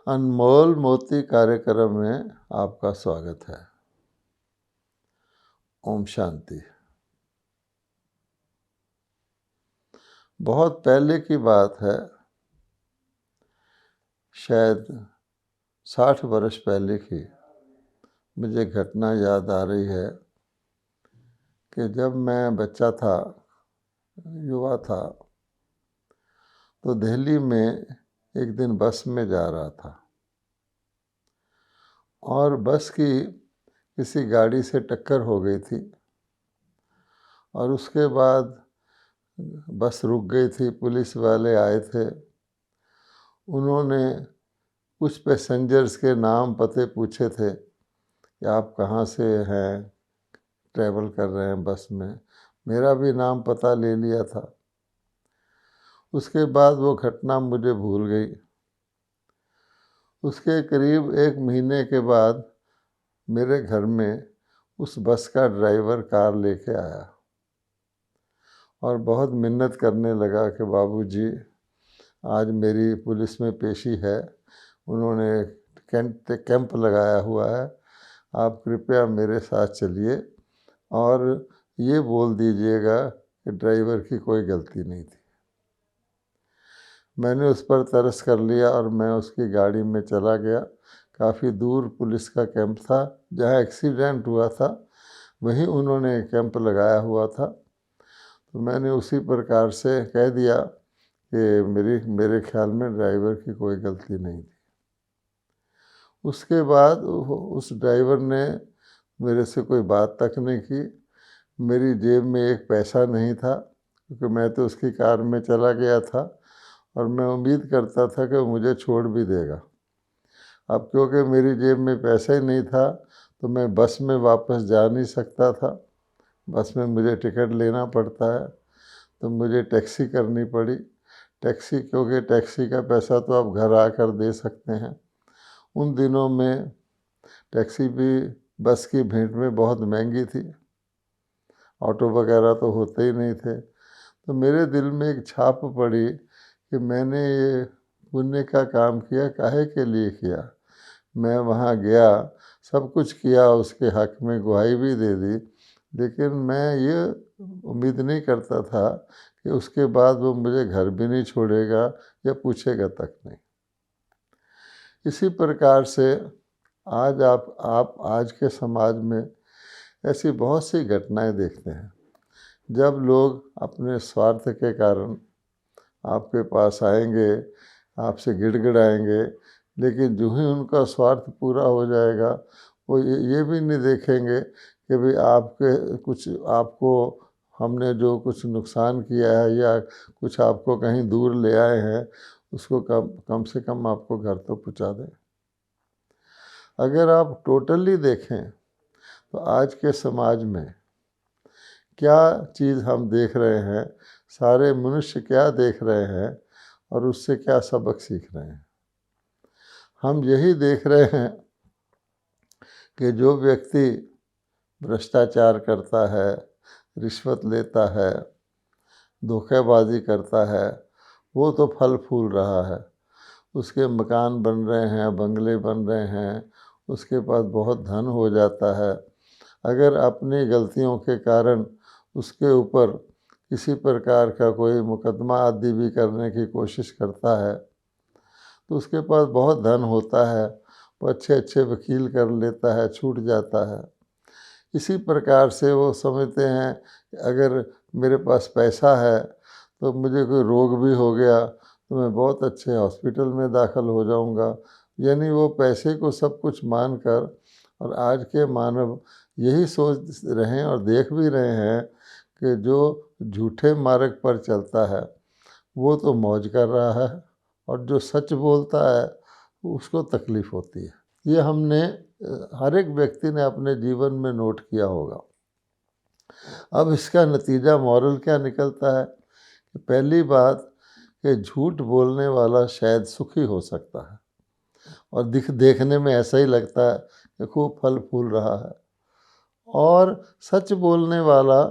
अनमोल मोती कार्यक्रम में आपका स्वागत है। ओम शांति। बहुत पहले की बात है, शायद 60 वर्ष पहले की मुझे घटना याद आ रही है कि जब मैं बच्चा था, युवा था, तो दिल्ली में एक दिन बस में जा रहा था और बस की किसी गाड़ी से टक्कर हो गई थी और उसके बाद बस रुक गई थी। पुलिस वाले आए थे, उन्होंने कुछ पैसेंजर्स के नाम पते पूछे थे कि आप कहाँ से हैं, ट्रैवल कर रहे हैं बस में। मेरा भी नाम पता ले लिया था। उसके बाद वो घटना मुझे भूल गई। उसके करीब 1 महीने के बाद मेरे घर में उस बस का ड्राइवर कार लेके आया और बहुत मिन्नत करने लगा कि बाबूजी, आज मेरी पुलिस में पेशी है, उन्होंने कैंप लगाया हुआ है, आप कृपया मेरे साथ चलिए और ये बोल दीजिएगा कि ड्राइवर की कोई गलती नहीं थी। मैंने उस पर तरस कर लिया और मैं उसकी गाड़ी में चला गया। काफ़ी दूर पुलिस का कैंप था, जहाँ एक्सीडेंट हुआ था वहीं उन्होंने कैंप लगाया हुआ था। तो मैंने उसी प्रकार से कह दिया कि मेरे ख्याल में ड्राइवर की कोई गलती नहीं थी। उसके बाद उस ड्राइवर ने मेरे से कोई बात तक नहीं की। मेरी जेब में एक पैसा नहीं था, क्योंकि मैं तो उसकी कार में चला गया था और मैं उम्मीद करता था कि वो मुझे छोड़ भी देगा। अब क्योंकि मेरी जेब में पैसा ही नहीं था तो मैं बस में वापस जा नहीं सकता था। बस में मुझे टिकट लेना पड़ता है, तो मुझे टैक्सी करनी पड़ी। क्योंकि टैक्सी का पैसा तो आप घर आकर दे सकते हैं। उन दिनों में टैक्सी भी बस की भेंट में बहुत महंगी थी, ऑटो वगैरह तो होते ही नहीं थे। तो मेरे दिल में एक छाप पड़ी कि मैंने ये पुण्य का काम किया, काहे के लिए किया। मैं वहाँ गया, सब कुछ किया, उसके हक में गुहाई भी दे दी, लेकिन मैं ये उम्मीद नहीं करता था कि उसके बाद वो मुझे घर भी नहीं छोड़ेगा या पूछेगा तक नहीं। इसी प्रकार से आज आप आज के समाज में ऐसी बहुत सी घटनाएं देखते हैं, जब लोग अपने स्वार्थ के कारण आपके पास आएंगे, आपसे गिड़गिड़ाएंगे, लेकिन जो ही उनका स्वार्थ पूरा हो जाएगा वो ये भी नहीं देखेंगे कि भाई आपको हमने जो कुछ नुकसान किया है या कुछ आपको कहीं दूर ले आए हैं, उसको कम से कम आपको घर तो पहुंचा दें। अगर आप टोटली देखें तो आज के समाज में क्या चीज़ हम देख रहे हैं, सारे मनुष्य क्या देख रहे हैं और उससे क्या सबक सीख रहे हैं। हम यही देख रहे हैं कि जो व्यक्ति भ्रष्टाचार करता है, रिश्वत लेता है, धोखेबाजी करता है, वो तो फल फूल रहा है। उसके मकान बन रहे हैं, बंगले बन रहे हैं, उसके पास बहुत धन हो जाता है। अगर अपनी गलतियों के कारण उसके ऊपर किसी प्रकार का कोई मुकदमा आदि भी करने की कोशिश करता है तो उसके पास बहुत धन होता है, वो अच्छे अच्छे वकील कर लेता है, छूट जाता है। इसी प्रकार से वो समझते हैं कि अगर मेरे पास पैसा है तो मुझे कोई रोग भी हो गया तो मैं बहुत अच्छे हॉस्पिटल में दाखिल हो जाऊंगा। यानी वो पैसे को सब कुछ मानकर, और आज के मानव यही सोच रहे हैं और देख भी रहे हैं कि जो झूठे मार्ग पर चलता है वो तो मौज कर रहा है और जो सच बोलता है उसको तकलीफ़ होती है। ये हमने हर एक व्यक्ति ने अपने जीवन में नोट किया होगा। अब इसका नतीजा मॉरल क्या निकलता है कि पहली बात कि झूठ बोलने वाला शायद सुखी हो सकता है और देखने में ऐसा ही लगता है कि खूब फल फूल रहा है, और सच बोलने वाला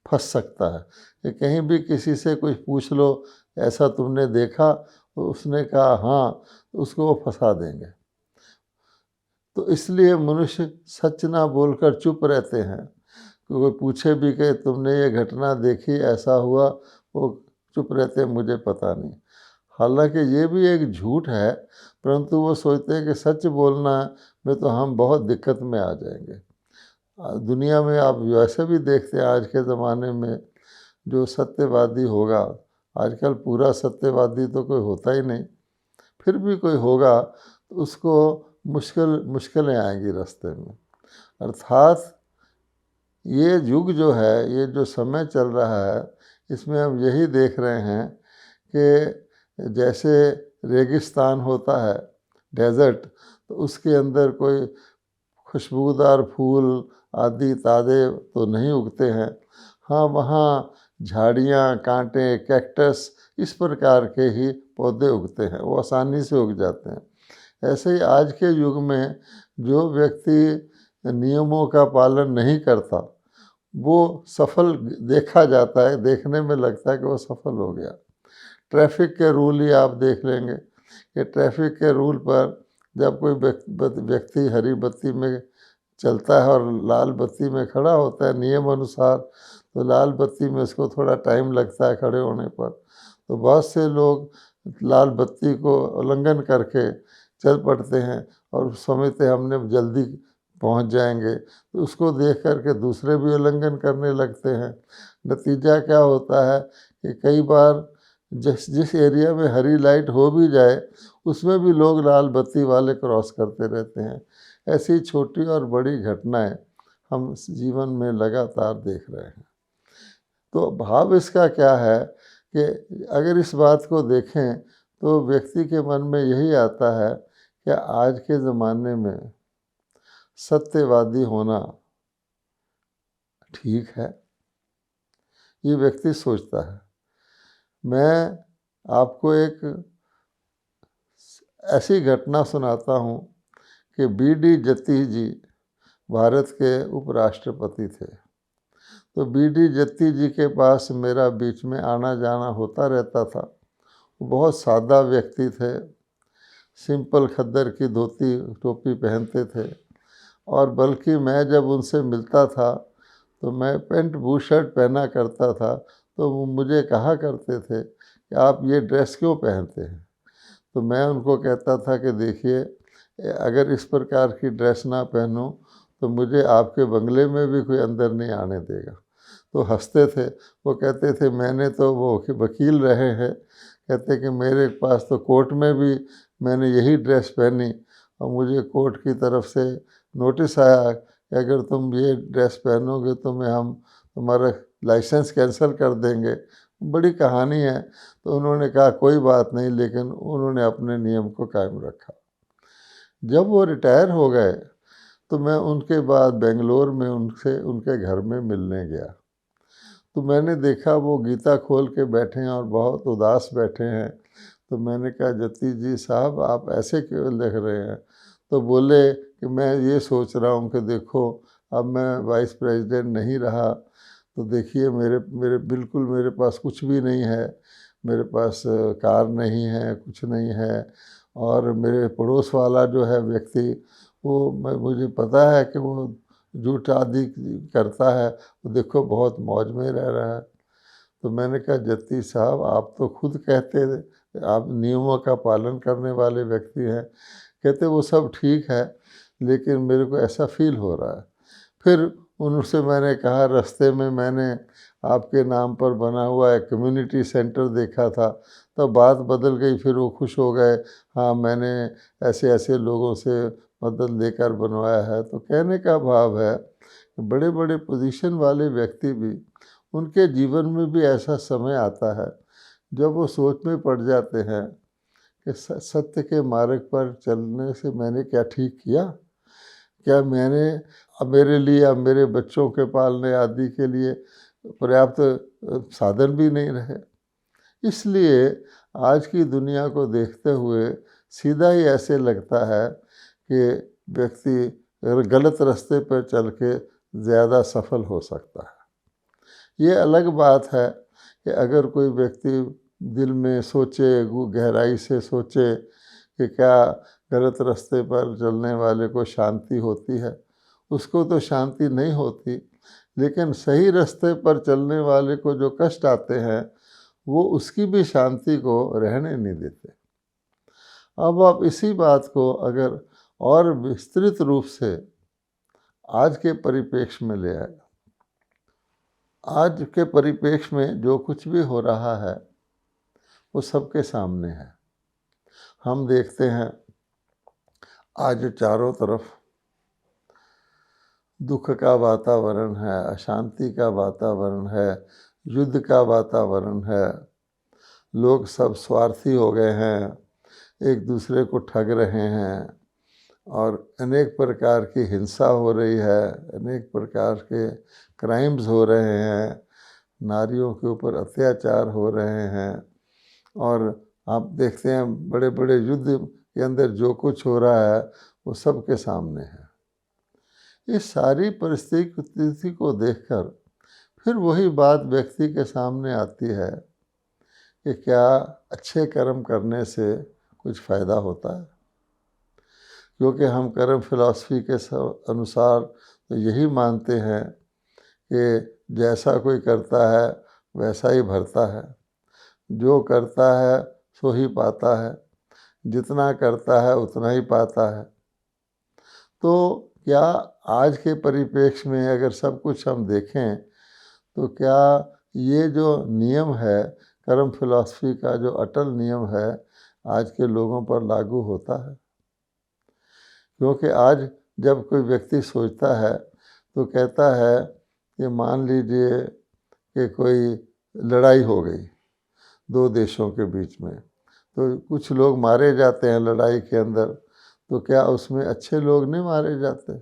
फंस सकता है कि कहीं भी किसी से कुछ पूछ लो, ऐसा तुमने देखा, तो उसने कहा हाँ, तो उसको वो फंसा देंगे। तो इसलिए मनुष्य सच ना बोलकर चुप रहते हैं। कोई पूछे भी कि तुमने ये घटना देखी, ऐसा हुआ, वो चुप रहते हैं, मुझे पता नहीं। हालांकि ये भी एक झूठ है, परंतु वो सोचते हैं कि सच बोलना में तो हम बहुत दिक्कत में आ जाएंगे। दुनिया में आप वैसे भी देखते हैं आज के ज़माने में जो सत्यवादी होगा, आजकल पूरा सत्यवादी तो कोई होता ही नहीं, फिर भी कोई होगा तो उसको मुश्किलें आएंगी रास्ते में। अर्थात ये युग जो है, ये जो समय चल रहा है, इसमें हम यही देख रहे हैं कि जैसे रेगिस्तान होता है, डेजर्ट, तो उसके अंदर कोई खुशबूदार फूल आदि ताज़े तो नहीं उगते हैं। हाँ, वहाँ झाड़ियाँ, कांटे, कैक्टस इस प्रकार के ही पौधे उगते हैं, वो आसानी से उग जाते हैं। ऐसे ही आज के युग में जो व्यक्ति नियमों का पालन नहीं करता, वो सफल देखा जाता है, देखने में लगता है कि वो सफल हो गया। ट्रैफिक के रूल ही आप देख लेंगे कि ट्रैफिक के रूल पर जब कोई व्यक्ति हरी बत्ती में चलता है और लाल बत्ती में खड़ा होता है नियम अनुसार, तो लाल बत्ती में उसको थोड़ा टाइम लगता है खड़े होने पर, तो बहुत से लोग लाल बत्ती को उल्लंघन करके चल पड़ते हैं और समझते हैं हमने जल्दी पहुंच जाएंगे, तो उसको देख करके दूसरे भी उल्लंघन करने लगते हैं। नतीजा क्या होता है कि कई बार जिस एरिया में हरी लाइट हो भी जाए, उसमें भी लोग लाल बत्ती वाले क्रॉस करते रहते हैं। ऐसी छोटी और बड़ी घटनाएं हम जीवन में लगातार देख रहे हैं। तो भाव इसका क्या है कि अगर इस बात को देखें तो व्यक्ति के मन में यही आता है कि आज के ज़माने में सत्यवादी होना ठीक है, ये व्यक्ति सोचता है। मैं आपको एक ऐसी घटना सुनाता हूँ कि बी.डी. जत्ती जी भारत के उपराष्ट्रपति थे। तो बी.डी. जत्ती जी के पास मेरा बीच में आना जाना होता रहता था। वो बहुत सादा व्यक्ति थे, सिंपल खद्दर की धोती टोपी पहनते थे, और बल्कि मैं जब उनसे मिलता था तो मैं पेंट बू शर्ट पहना करता था, तो वो मुझे कहा करते थे कि आप ये ड्रेस क्यों पहनते हैं। तो मैं उनको कहता था कि देखिए, अगर इस प्रकार की ड्रेस ना पहनूं तो मुझे आपके बंगले में भी कोई अंदर नहीं आने देगा। तो हंसते थे, वो कहते थे मैंने तो वो वकील रहे हैं, कहते कि मेरे पास तो कोर्ट में भी मैंने यही ड्रेस पहनी और मुझे कोर्ट की तरफ से नोटिस आया कि अगर तुम ये ड्रेस पहनोगे तो हम तुम्हारा लाइसेंस कैंसिल कर देंगे। बड़ी कहानी है। तो उन्होंने कहा कोई बात नहीं, लेकिन उन्होंने अपने नियम को कायम रखा। जब वो रिटायर हो गए तो मैं उनके बाद बेंगलोर में उनके घर में मिलने गया। तो मैंने देखा वो गीता खोल के बैठे हैं और बहुत उदास बैठे हैं। तो मैंने कहा जत्ती जी साहब, आप ऐसे क्यों लिख रहे हैं। तो बोले कि मैं ये सोच रहा हूँ कि देखो, अब मैं वाइस प्रेसिडेंट नहीं रहा, तो देखिए मेरे बिल्कुल मेरे पास कुछ भी नहीं है। मेरे पास कार नहीं है, कुछ नहीं है। और मेरे पड़ोस वाला जो है व्यक्ति, वो मुझे पता है कि वो झूठ आदि करता है, वो देखो बहुत मौज में रह रहा है। तो मैंने कहा जत्ती साहब, आप तो खुद कहते थे आप नियमों का पालन करने वाले व्यक्ति हैं। कहते वो सब ठीक है, लेकिन मेरे को ऐसा फील हो रहा है। फिर उनसे मैंने कहा, रास्ते में मैंने आपके नाम पर बना हुआ एक कम्युनिटी सेंटर देखा था, तो बात बदल गई। फिर वो खुश हो गए, हाँ मैंने ऐसे ऐसे लोगों से मदद लेकर बनवाया है। तो कहने का भाव है कि बड़े बड़े पोजीशन वाले व्यक्ति भी, उनके जीवन में भी ऐसा समय आता है जब वो सोच में पड़ जाते हैं कि सत्य के मार्ग पर चलने से मैंने क्या ठीक किया, क्या मैंने अब मेरे लिए, अब मेरे बच्चों के पालने आदि के लिए पर्याप्त साधन भी नहीं रहे। इसलिए आज की दुनिया को देखते हुए सीधा ही ऐसे लगता है कि व्यक्ति गलत रास्ते पर चल के ज़्यादा सफल हो सकता है। ये अलग बात है कि अगर कोई व्यक्ति दिल में सोचे, गहराई से सोचे कि क्या गलत रास्ते पर चलने वाले को शांति होती है, उसको तो शांति नहीं होती, लेकिन सही रास्ते पर चलने वाले को जो कष्ट आते हैं वो उसकी भी शांति को रहने नहीं देते। अब आप इसी बात को अगर और विस्तृत रूप से आज के परिप्रेक्ष्य में ले आए, आज के परिप्रेक्ष्य में जो कुछ भी हो रहा है वो सबके सामने है। हम देखते हैं आज चारों तरफ दुख का वातावरण है, अशांति का वातावरण है, युद्ध का वातावरण है, लोग सब स्वार्थी हो गए हैं, एक दूसरे को ठग रहे हैं और अनेक प्रकार की हिंसा हो रही है, अनेक प्रकार के क्राइम्स हो रहे हैं, नारियों के ऊपर अत्याचार हो रहे हैं और आप देखते हैं बड़े बड़े युद्ध के अंदर जो कुछ हो रहा है वो सबके सामने है। इस सारी परिस्थिति को देखकर फिर वही बात व्यक्ति के सामने आती है कि क्या अच्छे कर्म करने से कुछ फ़ायदा होता है? क्योंकि हम कर्म फिलॉसफी के अनुसार तो यही मानते हैं कि जैसा कोई करता है वैसा ही भरता है, जो करता है सो ही पाता है, जितना करता है उतना ही पाता है। तो क्या आज के परिप्रेक्ष्य में अगर सब कुछ हम देखें तो क्या ये जो नियम है कर्म फिलॉसफी का, जो अटल नियम है, आज के लोगों पर लागू होता है? क्योंकि आज जब कोई व्यक्ति सोचता है तो कहता है कि मान लीजिए कि कोई लड़ाई हो गई दो देशों के बीच में, तो कुछ लोग मारे जाते हैं लड़ाई के अंदर, तो क्या उसमें अच्छे लोग नहीं मारे जाते?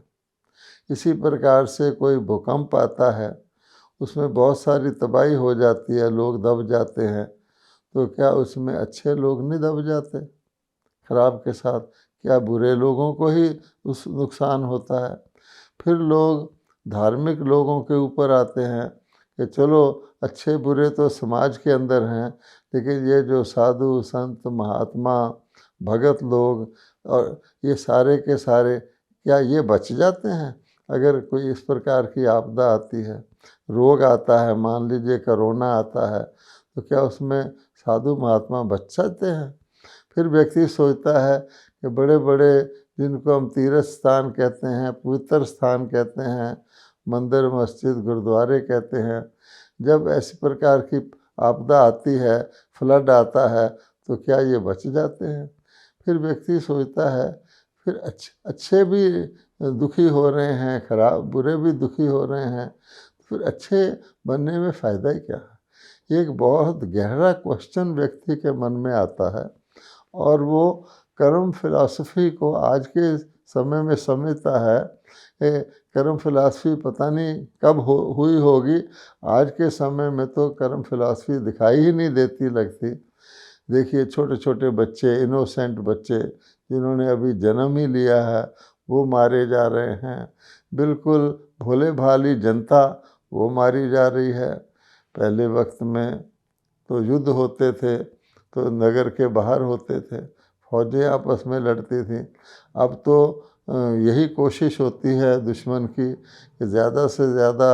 इसी प्रकार से कोई भूकंप आता है, उसमें बहुत सारी तबाही हो जाती है, लोग दब जाते हैं, तो क्या उसमें अच्छे लोग नहीं दब जाते खराब के साथ? क्या बुरे लोगों को ही उस नुकसान होता है? फिर लोग धार्मिक लोगों के ऊपर आते हैं कि चलो अच्छे बुरे तो समाज के अंदर हैं, लेकिन ये जो साधु संत महात्मा भगत लोग और ये सारे के सारे क्या ये बच जाते हैं? अगर कोई इस प्रकार की आपदा आती है, रोग आता है, मान लीजिए कोरोना आता है, तो क्या उसमें साधु महात्मा बच जाते हैं? फिर व्यक्ति सोचता है कि बड़े बड़े जिनको हम तीर्थ स्थान कहते हैं, पवित्र स्थान कहते हैं, मंदिर मस्जिद गुरुद्वारे कहते हैं, जब ऐसी प्रकार की आपदा आती है, फ्लड आता है, तो क्या ये बच जाते हैं? फिर व्यक्ति सोचता है फिर अच्छे भी दुखी हो रहे हैं, खराब बुरे भी दुखी हो रहे हैं, फिर अच्छे बनने में फ़ायदा ही क्या है? एक बहुत गहरा क्वेश्चन व्यक्ति के मन में आता है और वो कर्म फिलॉसफी को आज के समय में समझता है कि कर्म फिलॉसफी पता नहीं कब हुई होगी, आज के समय में तो कर्म फिलॉसफी दिखाई ही नहीं देती लगती। देखिए छोटे छोटे बच्चे, इनोसेंट बच्चे जिन्होंने अभी जन्म ही लिया है, वो मारे जा रहे हैं। बिल्कुल भोले भाली जनता वो मारी जा रही है। पहले वक्त में तो युद्ध होते थे तो नगर के बाहर होते थे, फौजें आपस में लड़ती थीं। अब तो यही कोशिश होती है दुश्मन की कि ज़्यादा से ज़्यादा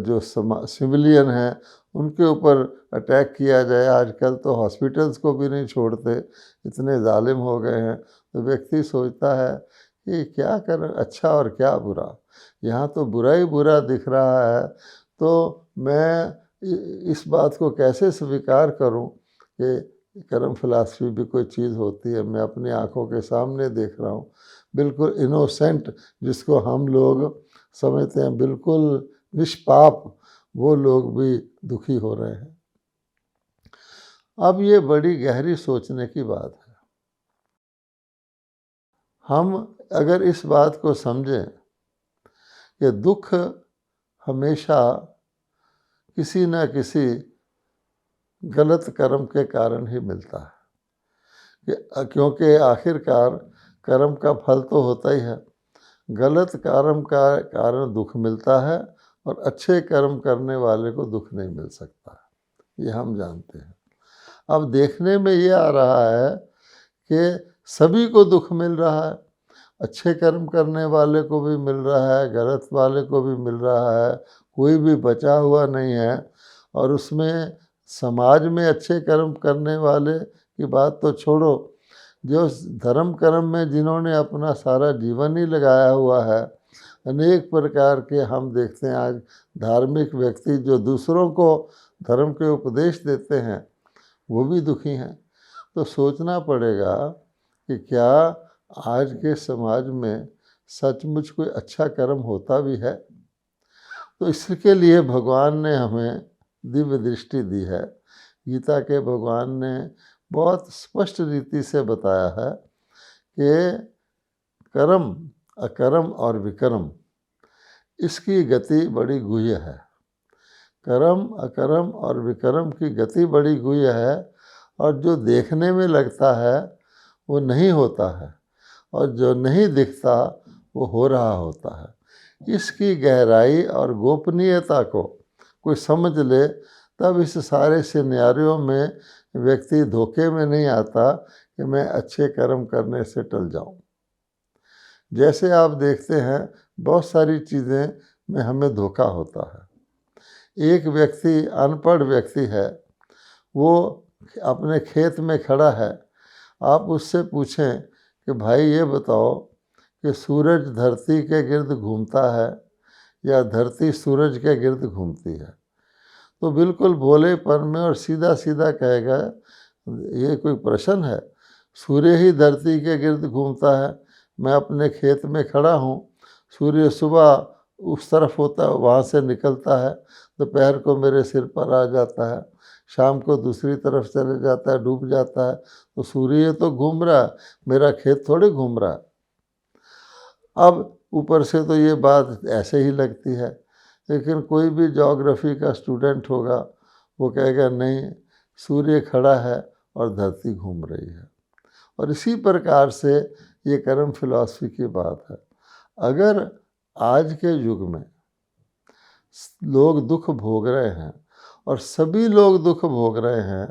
जो सिविलियन हैं उनके ऊपर अटैक किया जाए। आजकल तो हॉस्पिटल्स को भी नहीं छोड़ते, इतने जालिम हो गए हैं। तो व्यक्ति सोचता है कि क्या कर अच्छा और क्या बुरा, यहाँ तो बुरा ही बुरा दिख रहा है, तो मैं इस बात को कैसे स्वीकार करूं कि कर्म फिलॉसफी भी कोई चीज़ होती है। मैं अपनी आंखों के सामने देख रहा हूँ, बिल्कुल इनोसेंट जिसको हम लोग समझते हैं बिल्कुल निष्पाप, वो लोग भी दुखी हो रहे हैं। अब ये बड़ी गहरी सोचने की बात है। हम अगर इस बात को समझें कि दुख हमेशा किसी न किसी गलत कर्म के कारण ही मिलता है, क्योंकि आखिरकार कर्म का फल तो होता ही है। गलत कर्म का कारण दुख मिलता है और अच्छे कर्म करने वाले को दुख नहीं मिल सकता, ये हम जानते हैं। अब देखने में ये आ रहा है कि सभी को दुख मिल रहा है, अच्छे कर्म करने वाले को भी मिल रहा है, गलत वाले को भी मिल रहा है, कोई भी बचा हुआ नहीं है। और उसमें समाज में अच्छे कर्म करने वाले की बात तो छोड़ो, जो धर्म कर्म में जिन्होंने अपना सारा जीवन ही लगाया हुआ है, अनेक प्रकार के हम देखते हैं आज धार्मिक व्यक्ति जो दूसरों को धर्म के उपदेश देते हैं, वो भी दुखी हैं। तो सोचना पड़ेगा कि क्या आज के समाज में सचमुच कोई अच्छा कर्म होता भी है। तो इसके लिए भगवान ने हमें दिव्य दृष्टि दी है। गीता के भगवान ने बहुत स्पष्ट रीति से बताया है कि कर्म, अकर्म और विकर्म, इसकी गति बड़ी गुह्य है। कर्म, अकर्म और विकर्म की गति बड़ी गुह्य है, और जो देखने में लगता है वो नहीं होता है, और जो नहीं दिखता वो हो रहा होता है। इसकी गहराई और गोपनीयता को कोई समझ ले, तब इस सारे सिनेरियो में व्यक्ति धोखे में नहीं आता कि मैं अच्छे कर्म करने से टल जाऊं। जैसे आप देखते हैं बहुत सारी चीज़ें में हमें धोखा होता है। एक व्यक्ति अनपढ़ व्यक्ति है, वो अपने खेत में खड़ा है, आप उससे पूछें कि भाई ये बताओ कि सूरज धरती के गिर्द घूमता है या धरती सूरज के गिर्द घूमती है, तो बिल्कुल भोलेपन में और सीधा सीधा कहेगा ये कोई प्रश्न है, सूर्य ही धरती के गिर्द घूमता है। मैं अपने खेत में खड़ा हूँ, सूर्य सुबह उस तरफ होता है, वहाँ से निकलता है, दोपहर को मेरे सिर पर आ जाता है, शाम को दूसरी तरफ चले जाता है, डूब जाता है। तो सूर्य तो घूम रहा है, मेरा खेत थोड़े घूम रहा है। अब ऊपर से तो ये बात ऐसे ही लगती है, लेकिन कोई भी ज्योग्राफी का स्टूडेंट होगा वो कहेगा नहीं, सूर्य खड़ा है और धरती घूम रही है। और इसी प्रकार से ये कर्म फिलॉसफी की बात है। अगर आज के युग में लोग दुख भोग रहे हैं और सभी लोग दुख भोग रहे हैं,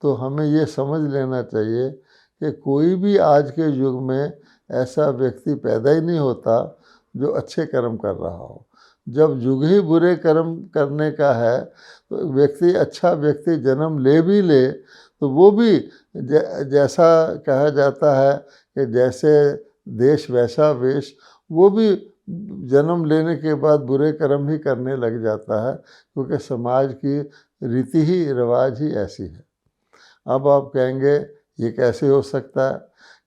तो हमें ये समझ लेना चाहिए कि कोई भी आज के युग में ऐसा व्यक्ति पैदा ही नहीं होता जो अच्छे कर्म कर रहा हो। जब युग ही बुरे कर्म करने का है, तो व्यक्ति, अच्छा व्यक्ति जन्म ले भी ले तो वो भी जैसा कहा जाता है कि जैसे देश वैसा वेश, वो भी जन्म लेने के बाद बुरे कर्म ही करने लग जाता है, क्योंकि समाज की रीति ही रिवाज ही ऐसी है। अब आप कहेंगे ये कैसे हो सकता है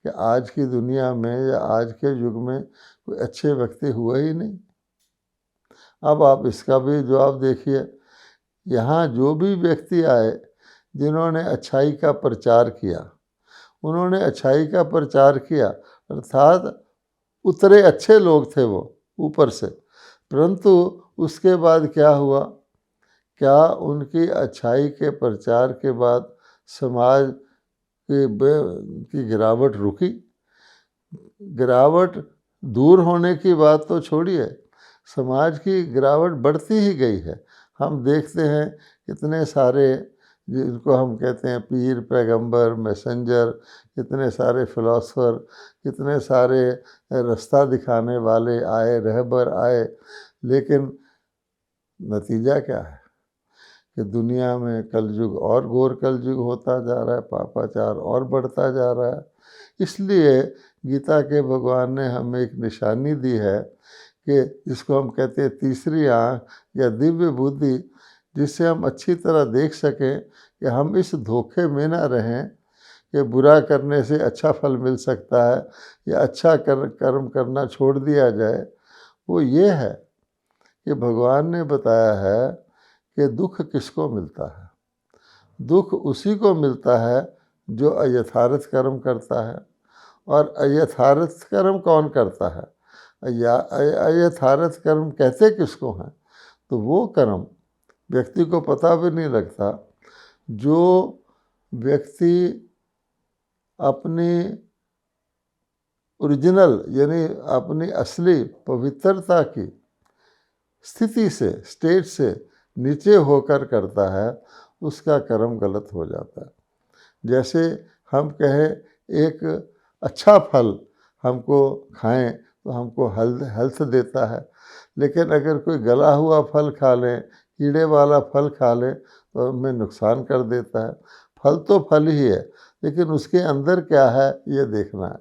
कि आज की दुनिया में या आज के युग में कोई अच्छे व्यक्ति हुए ही नहीं। अब आप इसका भी जवाब देखिए। यहाँ जो भी व्यक्ति आए जिन्होंने अच्छाई का प्रचार किया, उन्होंने अच्छाई का प्रचार किया, अर्थात उतरे अच्छे लोग थे वो ऊपर से, परंतु उसके बाद क्या हुआ? क्या उनकी अच्छाई के प्रचार के बाद समाज की गिरावट रुकी? गिरावट दूर होने की बात तो छोड़िए, समाज की गिरावट बढ़ती ही गई है। हम देखते हैं कितने सारे, जिनको हम कहते हैं पीर, पैगंबर, मैसेंजर, कितने सारे फिलोसफर, कितने सारे रास्ता दिखाने वाले आए, रहबर आए, लेकिन नतीजा क्या है कि दुनिया में कलयुग और घोर कलयुग होता जा रहा है, पापाचार और बढ़ता जा रहा है। इसलिए गीता के भगवान ने हमें एक निशानी दी है कि जिसको हम कहते हैं तीसरी आँख या दिव्य बुद्धि, जिससे हम अच्छी तरह देख सकें कि हम इस धोखे में ना रहें कि बुरा करने से अच्छा फल मिल सकता है या अच्छा कर्म करना छोड़ दिया जाए। वो ये है कि भगवान ने बताया है कि दुख किसको मिलता है? दुख उसी को मिलता है जो अयथार्थ कर्म करता है। और अयथार्थ कर्म कौन करता है? या अयथार्थ कर्म कहते किसको हैं? तो वो कर्म व्यक्ति को पता भी नहीं लगता जो व्यक्ति अपनी ओरिजिनल यानी अपनी असली पवित्रता की स्थिति से, स्टेट से नीचे होकर करता है, उसका कर्म गलत हो जाता है। जैसे हम कहें एक अच्छा फल हमको खाएं तो हमको हेल्थ देता है, लेकिन अगर कोई गला हुआ फल खा लें, कीड़े वाला फल खा लें तो हमें नुकसान कर देता है। फल तो फल ही है, लेकिन उसके अंदर क्या है ये देखना है।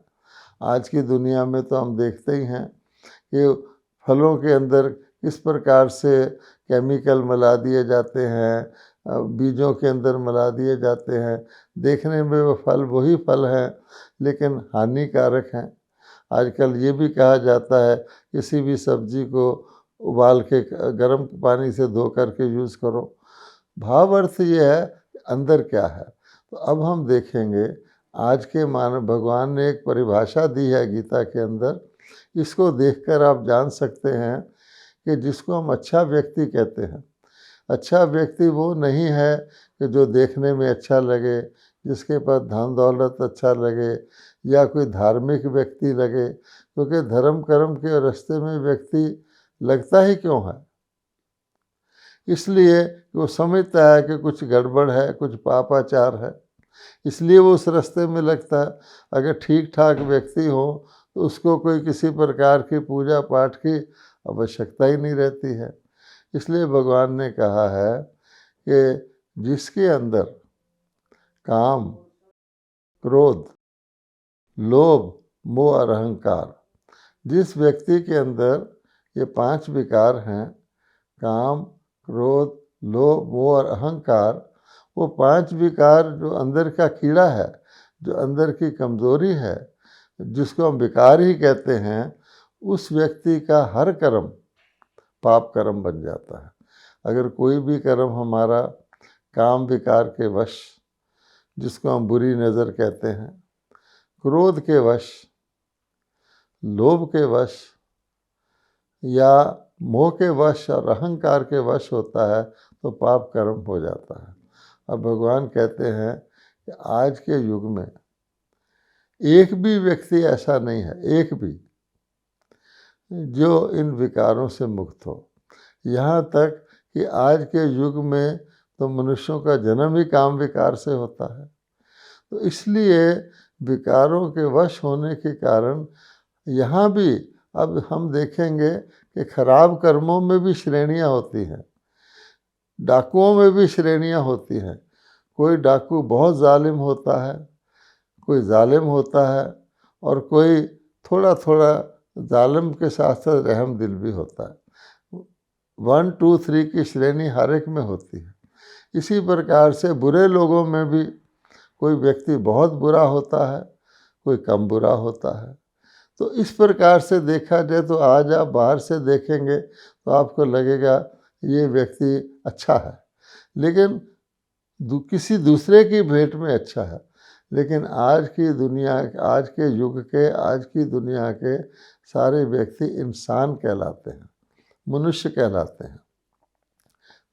आज की दुनिया में तो हम देखते ही हैं कि फलों के अंदर किस प्रकार से केमिकल मिला दिए जाते हैं, बीजों के अंदर मिला दिए जाते हैं। देखने में वो फल वही फल हैं, लेकिन हानिकारक हैं। आजकल ये भी कहा जाता है किसी भी सब्जी को उबाल के गर्म पानी से धो करके यूज़ करो। भाव अर्थ ये है अंदर क्या है। तो अब हम देखेंगे, आज के मानव भगवान ने एक परिभाषा दी है गीता के अंदर। इसको देखकर आप जान सकते हैं कि जिसको हम अच्छा व्यक्ति कहते हैं, अच्छा व्यक्ति वो नहीं है कि जो देखने में अच्छा लगे, जिसके पास धन दौलत अच्छा लगे, या कोई धार्मिक व्यक्ति लगे, क्योंकि धर्म कर्म के रास्ते में व्यक्ति लगता ही क्यों है? इसलिए वो समझता है कि कुछ गड़बड़ है, कुछ पापाचार है, इसलिए वो उस रास्ते में लगता है। अगर ठीक ठाक व्यक्ति हो तो उसको कोई किसी प्रकार की पूजा पाठ की आवश्यकता ही नहीं रहती है। इसलिए भगवान ने कहा है कि जिसके अंदर काम, क्रोध, लोभ, मोह और अहंकार, जिस व्यक्ति के अंदर ये 5 विकार हैं, काम, क्रोध, लोभ, मोह और अहंकार, वो 5 विकार जो अंदर का कीड़ा है, जो अंदर की कमजोरी है, जिसको हम विकार ही कहते हैं, उस व्यक्ति का हर कर्म पाप कर्म बन जाता है। अगर कोई भी कर्म हमारा काम विकार के वश, जिसको हम बुरी नज़र कहते हैं, क्रोध के वश, लोभ के वश या मोह के वश और अहंकार के वश होता है तो पाप कर्म हो जाता है। अब भगवान कहते हैं कि आज के युग में एक भी व्यक्ति ऐसा नहीं है, एक भी, जो इन विकारों से मुक्त हो। यहाँ तक कि आज के युग में तो मनुष्यों का जन्म ही काम विकार से होता है। तो इसलिए विकारों के वश होने के कारण यहाँ भी अब हम देखेंगे कि खराब कर्मों में भी श्रेणियाँ होती हैं, डाकुओं में भी श्रेणियाँ होती हैं। कोई डाकू बहुत जालिम होता है, कोई जालिम होता है, और कोई थोड़ा थोड़ा जालिम के साथ साथ रहम दिल भी होता है। 1, 2, 3 की श्रेणी हर एक में होती है। इसी प्रकार से बुरे लोगों में भी कोई व्यक्ति बहुत बुरा होता है, कोई कम बुरा होता है। तो इस प्रकार से देखा जाए तो आज आप बाहर से देखेंगे तो आपको लगेगा ये व्यक्ति अच्छा है, लेकिन किसी दूसरे की भेंट में अच्छा है। लेकिन आज की दुनिया, आज के युग के, आज की दुनिया के सारे व्यक्ति इंसान कहलाते हैं, मनुष्य कहलाते हैं,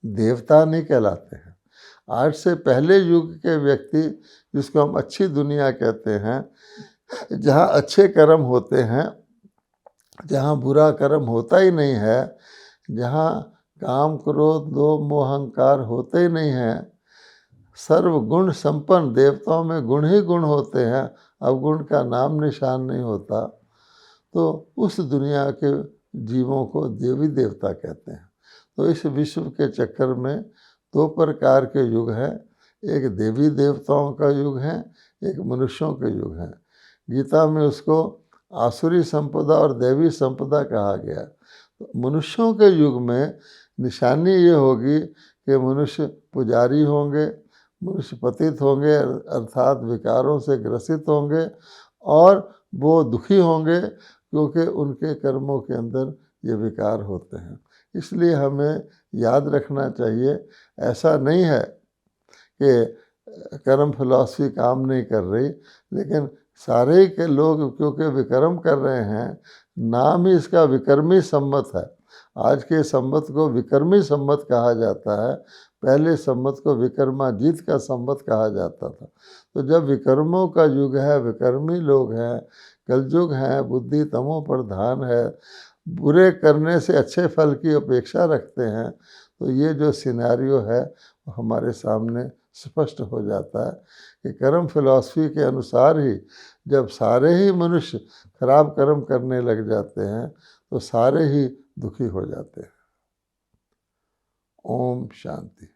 देवता नहीं कहलाते हैं। आज से पहले युग के व्यक्ति, जिसको हम अच्छी दुनिया कहते हैं, जहाँ अच्छे कर्म होते हैं, जहाँ बुरा कर्म होता ही नहीं है, जहाँ काम क्रोध लोभ मोह अहंकार होते ही नहीं हैं, सर्व गुण संपन्न, देवताओं में गुण ही गुण होते हैं, अवगुण का नाम निशान नहीं होता, तो उस दुनिया के जीवों को देवी देवता कहते हैं। तो इस विश्व के चक्कर में 2 प्रकार के युग हैं, एक देवी देवताओं का युग है, एक मनुष्यों के युग है। गीता में उसको आसुरी संपदा और देवी संपदा कहा गया। तो मनुष्यों के युग में निशानी ये होगी कि मनुष्य पुजारी होंगे, मनुष्य पतित होंगे, अर्थात विकारों से ग्रसित होंगे, और वो दुखी होंगे क्योंकि उनके कर्मों के अंदर ये विकार होते हैं। इसलिए हमें याद रखना चाहिए, ऐसा नहीं है कि कर्म फिलॉसफी काम नहीं कर रही, लेकिन सारे के लोग क्योंकि विक्रम कर रहे हैं, नाम ही इसका विक्रमी संवत है। आज के संवत को विक्रमी संवत कहा जाता है, पहले संवत को विक्रमाजीत का संवत कहा जाता था। तो जब विक्रमों का युग है, विक्रमी लोग हैं, कलयुग हैं, बुद्धि तमो प्रधान है, बुरे करने से अच्छे फल की अपेक्षा रखते हैं, तो ये जो सिनेरियो है वो हमारे सामने स्पष्ट हो जाता है कि कर्म फिलॉसफी के अनुसार ही जब सारे ही मनुष्य खराब कर्म करने लग जाते हैं तो सारे ही दुखी हो जाते हैं। ओम शांति।